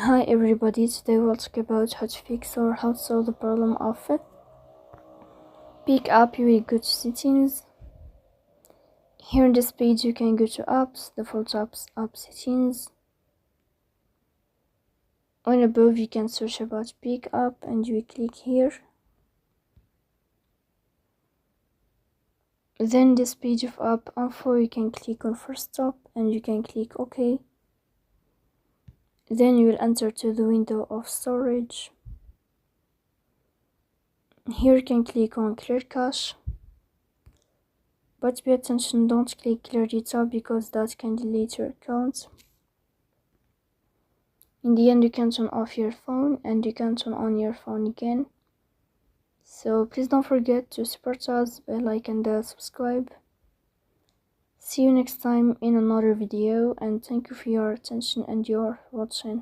Hi everybody, today we'll talk about how to fix or how to solve the problem of pick up. You will go to settings. Here in this page you can go to apps, default apps, app settings. On above you can search about pick up and you click here. Then this page of app info you can click on first stop and you can click OK. Then you will enter to the window of storage. Here you can click on clear cache, but pay attention, don't click clear data because that can delete your account. In the end you can turn off your phone and you can turn on your phone again. So please don't forget to support us by like and subscribe. See you next time in another video, and thank you for your attention and your watching.